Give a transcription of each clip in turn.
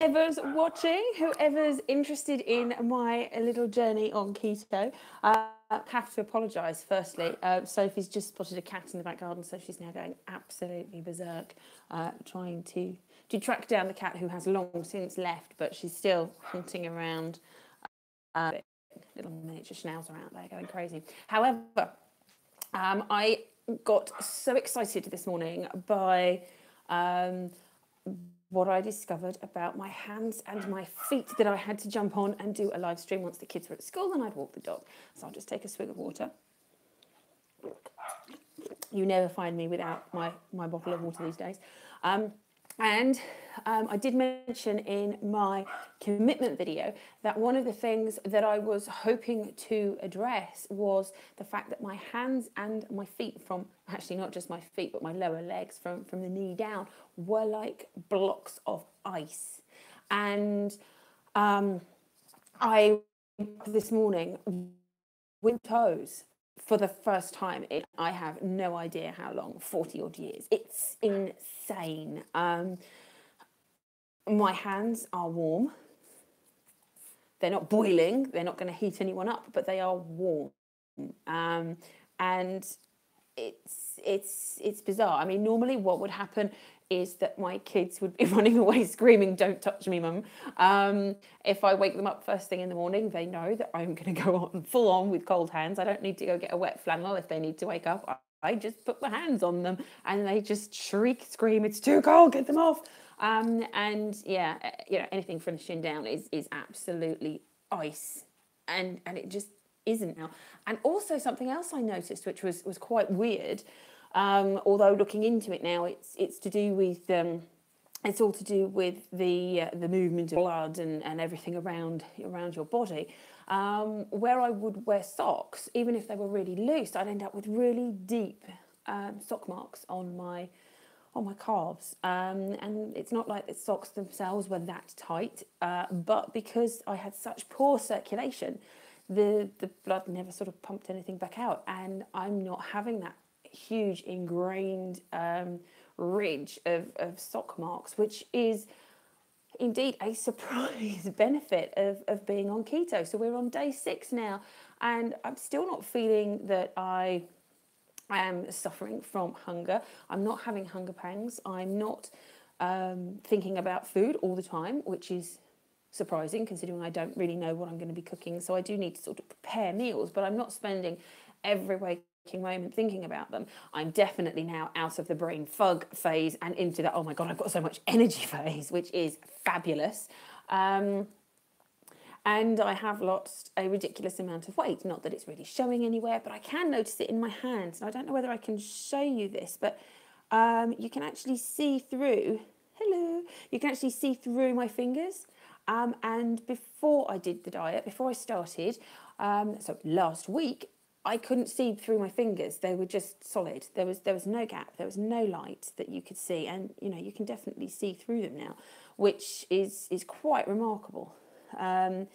whoever's watching, whoever's interested in my little journey on keto, have to apologise firstly. Sophie's just spotted a cat in the back garden, so she's now going absolutely berserk, trying to track down the cat who has long since left, but she's still hunting around. Little miniature schnauzer out there going crazy. However, I got so excited this morning by what I discovered about my hands and my feet that I had to jump on and do a live stream once the kids were at school and I'd walk the dog. So I'll just take a swig of water. You never find me without my bottle of water these days. I did mention in my commitment video that one of the things that I was hoping to address was the fact that my hands and my feet, from actually not just my feet but my lower legs from the knee down, were like blocks of ice. And I this morning with toes for the first time in I have no idea how long, 40 odd years. It's insane. My hands are warm. They're not boiling. They're not going to heat anyone up, but they are warm. And it's bizarre. I mean, normally what would happen is that my kids would be running away screaming, "Don't touch me, mum." If I wake them up first thing in the morning, they know that I'm going to go on full on with cold hands. I don't need to go get a wet flannel if they need to wake up. I just put my hands on them and they just shriek, scream, "It's too cold, get them off." And yeah, you know, anything from the shin down is absolutely ice, and it just isn't now. And also something else I noticed, which was quite weird, although looking into it now, it's to do with it's all to do with the movement of blood and everything around your body. Where I would wear socks, even if they were really loose, I'd end up with really deep sock marks on my calves, and it's not like the socks themselves were that tight, but because I had such poor circulation, the blood never sort of pumped anything back out, and I'm not having that huge ingrained ridge of sock marks, which is indeed a surprise benefit of being on keto. So we're on day 6 now, and I'm still not feeling that I am suffering from hunger. I'm not having hunger pangs. I'm not thinking about food all the time, which is surprising considering I don't really know what I'm going to be cooking. So I do need to sort of prepare meals, but I'm not spending every waking moment thinking about them. I'm definitely now out of the brain fog phase and into the, oh my God, I've got so much energy phase, which is fabulous. And I have lost a ridiculous amount of weight. Not that it's really showing anywhere, but I can notice it in my hands. And I don't know whether I can show you this, but you can actually see through, hello, you can actually see through my fingers. And before I did the diet, before I started, so last week, I couldn't see through my fingers. They were just solid. There was no gap. There was no light that you could see. And, you know, you can definitely see through them now, which is quite remarkable. And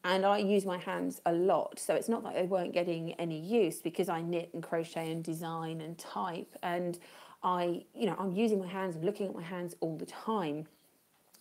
I use my hands a lot, so it's not like they weren't getting any use because I knit and crochet and design and type, and I'm using my hands and looking at my hands all the time.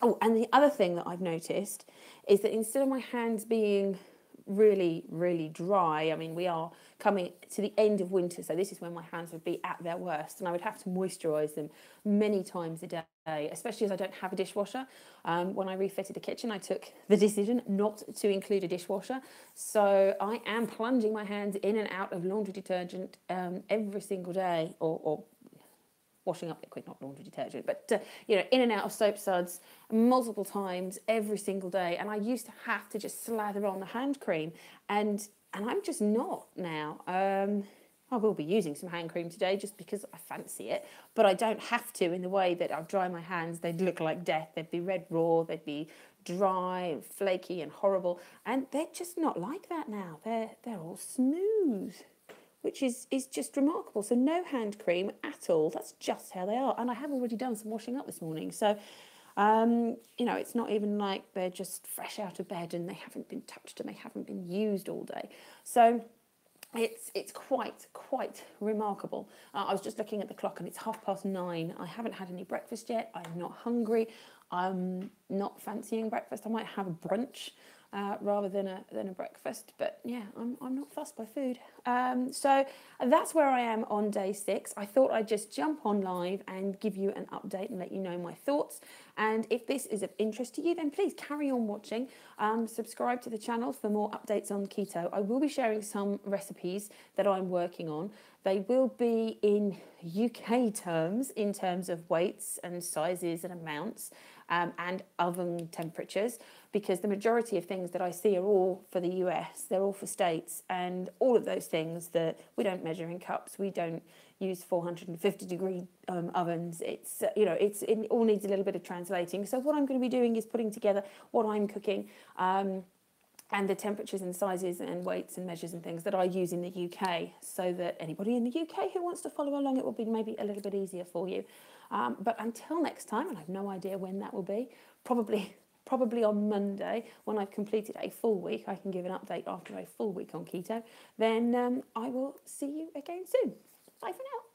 Oh, and the other thing that I've noticed is that instead of my hands being really, really dry, I mean, we are coming to the end of winter, so this is when my hands would be at their worst, and I would have to moisturise them many times a day, especially as I don't have a dishwasher. When I refitted the kitchen, I took the decision not to include a dishwasher, so I am plunging my hands in and out of laundry detergent every single day, or washing up liquid, not laundry detergent, but in and out of soap suds multiple times every single day. And I used to have to just slather on the hand cream, and I'm just not now. I will be using some hand cream today just because I fancy it, but I don't have to in the way that I'll dry my hands. They'd look like death. They'd be red raw. They'd be dry and flaky and horrible. And they're just not like that now. They're all smooth, which is just remarkable. So no hand cream at all. That's just how they are. And I have already done some washing up this morning. So, it's not even like they're just fresh out of bed and they haven't been touched and they haven't been used all day. So it's quite remarkable. I was just looking at the clock and it's 9:30. I haven't had any breakfast yet. I'm not hungry. I'm not fancying breakfast. I might have a brunch rather than a breakfast. But yeah, I'm not fussed by food. So that's where I am on day 6. I thought I'd just jump on live and give you an update and let you know my thoughts. And if this is of interest to you, then please carry on watching. Subscribe to the channel for more updates on keto. I will be sharing some recipes that I'm working on. They will be in UK terms, in terms of weights and sizes and amounts, and oven temperatures, because the majority of things that I see are all for the US, they're all for states, and all of those things that we don't measure in cups, we don't use 450 degree ovens. It's it all needs a little bit of translating. So what I'm going to be doing is putting together what I'm cooking, and the temperatures and sizes and weights and measures and things that I use in the UK, so that anybody in the UK who wants to follow along, it will be maybe a little bit easier for you. But until next time, and I have no idea when that will be, probably on Monday, when I've completed a full week, I can give an update after a full week on keto, then I will see you again soon. Bye for now.